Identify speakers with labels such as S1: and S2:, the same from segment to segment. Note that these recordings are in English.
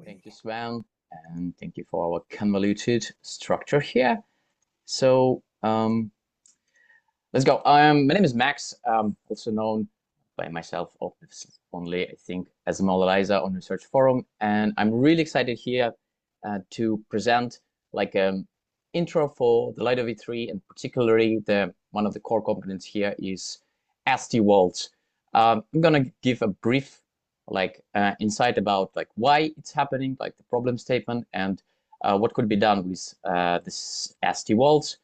S1: Thank you, Sven, and thank you for our convoluted structure here. So let's go. My name is Max, also known by myself only, I think, as a modelizer on Research Forum, and I'm really excited here to present like an intro for the Lido v3, and particularly one of the core components here is stVaults. I'm gonna give a brief insight about why it's happening, like the problem statement, and what could be done with this stVaults,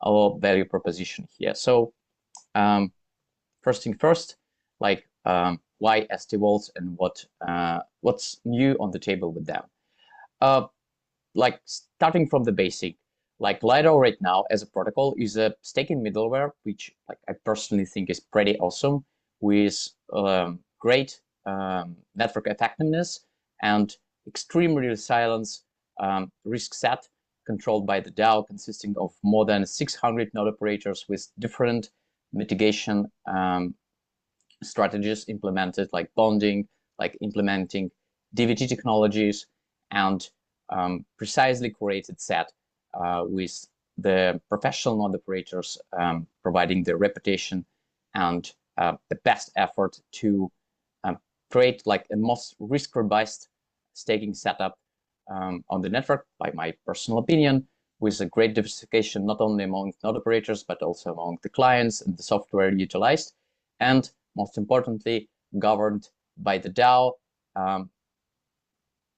S1: our value proposition here. So first thing first, why stVaults and what's new on the table with them. Starting from the basic, Lido right now as a protocol is a staking middleware, which I personally think is pretty awesome, with great network effectiveness and extreme resilience risk set controlled by the DAO, consisting of more than 600 node operators with different mitigation strategies implemented, like bonding, like implementing DVT technologies, and precisely created set with the professional node operators providing the reputation and the best effort to create a most risk-robust staking setup on the network, by my personal opinion, with a great diversification not only among node operators but also among the clients and the software utilized, and most importantly, governed by the DAO.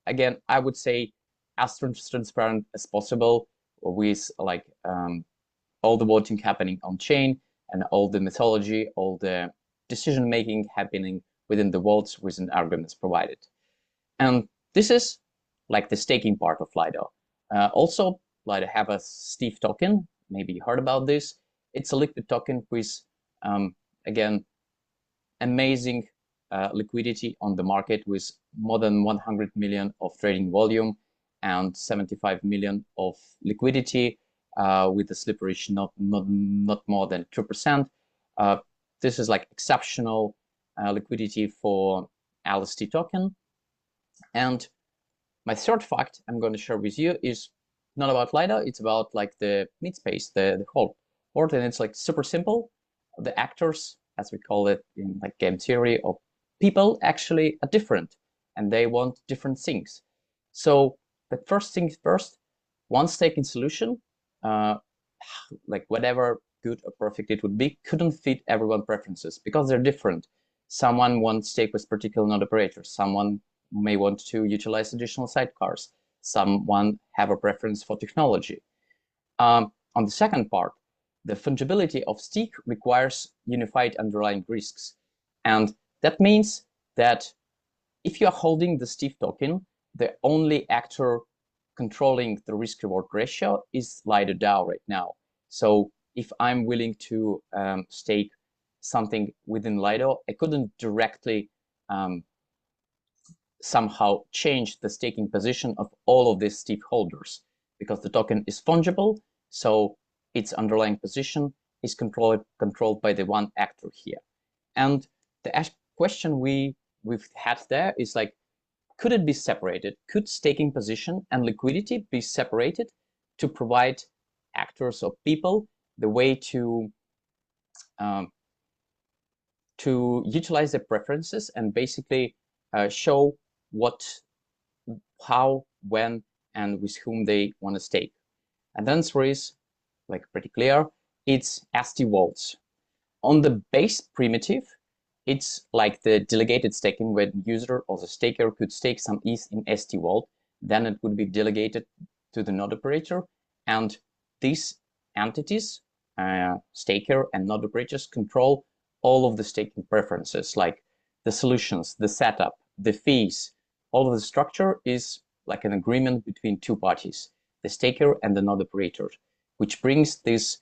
S1: Again, I would say as transparent as possible, with all the voting happening on chain and all the methodology, all the decision making happening within the vaults with an arguments provided. And this is the staking part of Lido. Also, Lido have a stETH token. Maybe you heard about this. It's a liquid token with, again, amazing liquidity on the market, with more than 100 million of trading volume and 75 million of liquidity, with a slippage not more than 2%. This is exceptional liquidity for LST token. And my third fact I'm going to share with you is not about Lido, it's about the mid space, the whole board, and it's super simple. The actors, as we call it in game theory, or people, actually are different, and they want different things. So the first things first, one staking solution, whatever good or perfect it would be, couldn't fit everyone's preferences because they're different. Someone wants stake with particular node operators. Someone may want to utilize additional sidecars. Someone have a preference for technology. On the second part, the fungibility of stake requires unified underlying risks. And that means that if you are holding the stETH token, the only actor controlling the risk-reward ratio is Lido DAO right now. So if I'm willing to stake something within Lido, I couldn't directly somehow change the staking position of all of these stETH holders, because the token is fungible, so its underlying position is controlled by the one actor here. And the question we've had there is could it be separated? Could staking position and liquidity be separated to provide actors or people the way to utilize their preferences and basically show what, how, when, and with whom they want to stake? And the answer is pretty clear. It's stVaults. On the base primitive, it's the delegated staking, where the user or the staker could stake some ETH in stVault. Then it would be delegated to the node operator, and these entities, staker and node operators, control all of the staking preferences, like the solutions, the setup, the fees. All of the structure is an agreement between two parties, the staker and the node operator, which brings this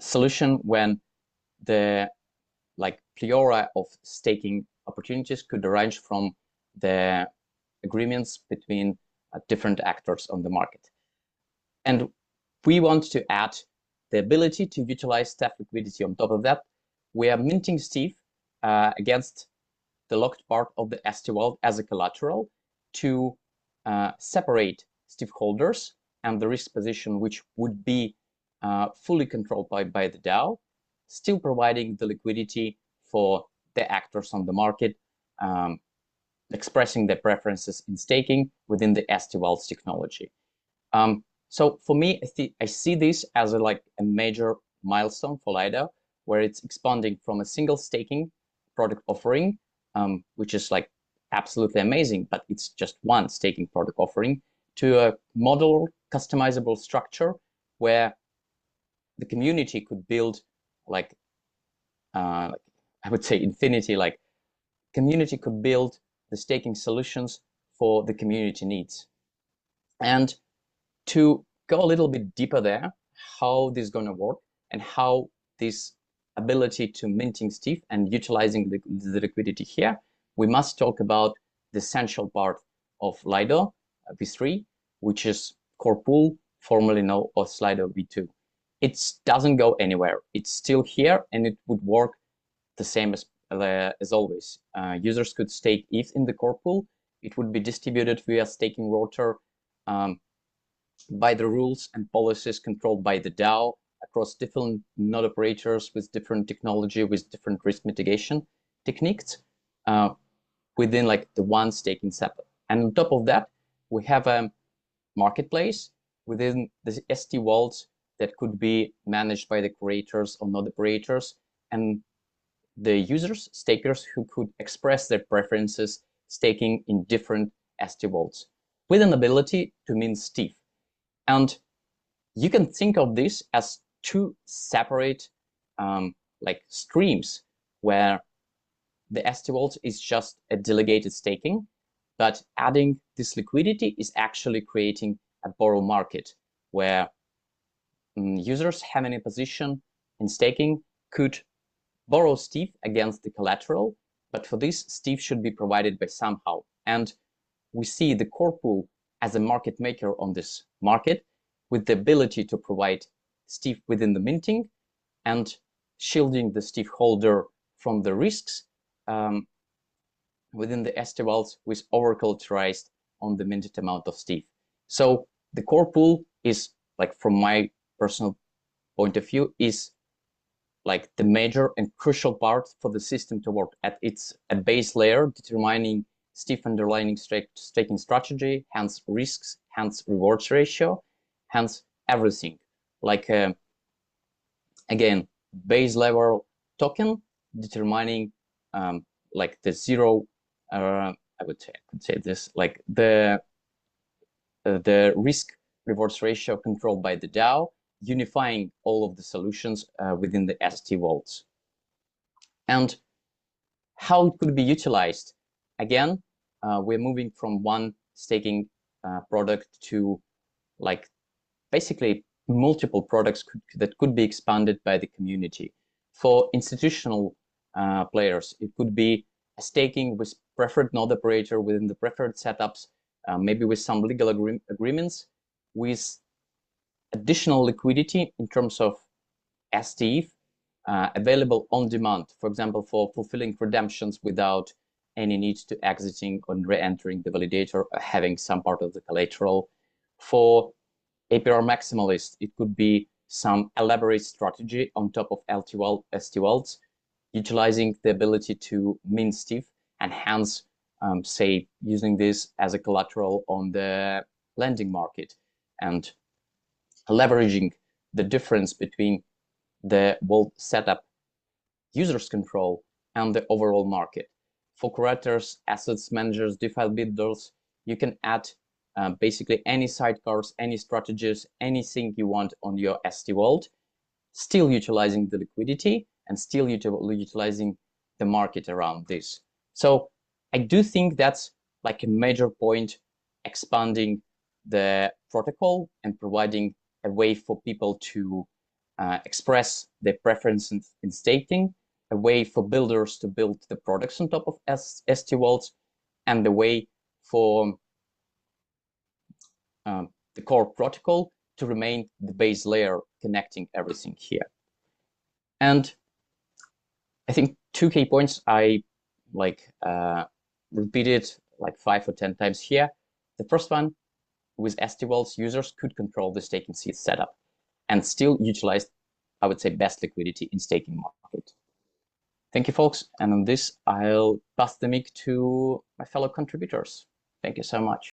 S1: solution when the plethora of staking opportunities could arise from the agreements between different actors on the market. And we want to add the ability to utilize stETH liquidity on top of that. We are minting stETH against the locked part of the stVault as a collateral to separate stETH holders and the risk position, which would be fully controlled by the DAO, still providing the liquidity for the actors on the market, expressing their preferences in staking within the stVaults technology. So for me, I see this as a major milestone for Lido, where it's expanding from a single staking product offering, which is absolutely amazing, but it's just one staking product offering, to a modular, customizable structure where the community could build I would say infinity, community could build the staking solutions for the community needs. And to go a little bit deeper there, how this is going to work and how this ability to minting stETH and utilizing the liquidity here, we must talk about the essential part of Lido v3, which is core pool, formerly known as Lido v2. It doesn't go anywhere. It's still here, and it would work the same as always. Users could stake ETH in the core pool. It would be distributed via staking router by the rules and policies controlled by the DAO across different node operators with different technology, with different risk mitigation techniques within the one staking setup. And on top of that, we have a marketplace within the stVaults that could be managed by the creators or node operators and the users, stakers, who could express their preferences staking in different stVaults with an ability to mint stETH. And you can think of this as two separate streams, where the stVault is just a delegated staking, but adding this liquidity is actually creating a borrow market where users having a position in staking could borrow stETH against the collateral, but for this, stETH should be provided by somehow. And we see the core pool as a market maker on this market, with the ability to provide stETH within the minting and shielding the stETH holder from the risks within the stVaults with over-collateralized on the minted amount of stETH. So the core pool is, from my personal point of view, is the major and crucial part for the system to work at. It's a base layer determining stETH underlying staking strategy, hence risks, hence rewards ratio, hence everything. Again, base level token determining the zero, I could say this, the risk rewards ratio controlled by the DAO, unifying all of the solutions within the stVaults. And how it could be utilized? Again, we're moving from one staking product to basically multiple products that could be expanded by the community. For institutional players, it could be a staking with preferred node operator within the preferred setups, maybe with some legal agreements, with additional liquidity in terms of stETH available on demand, for example, for fulfilling redemptions without any need to exiting or re-entering the validator or having some part of the collateral. For APR maximalists, it could be some elaborate strategy on top of stVaults, utilizing the ability to mint stETH and hence, say, using this as a collateral on the lending market and leveraging the difference between the vault setup users control and the overall market. For curators, assets managers, DeFi builders, you can add basically any sidecars, any strategies, anything you want on your stVault, still utilizing the liquidity and still utilizing the market around this. So I do think that's a major point, expanding the protocol and providing a way for people to express their preferences in staking, a way for builders to build the products on top of stVaults, and the way for the core protocol to remain the base layer connecting everything here. And I think two key points I like repeated like 5 or 10 times here. The first one, with stVaults, users could control the staking seed setup and still utilize, I would say, best liquidity in staking market. Thank you, folks. And on this, I'll pass the mic to my fellow contributors. Thank you so much.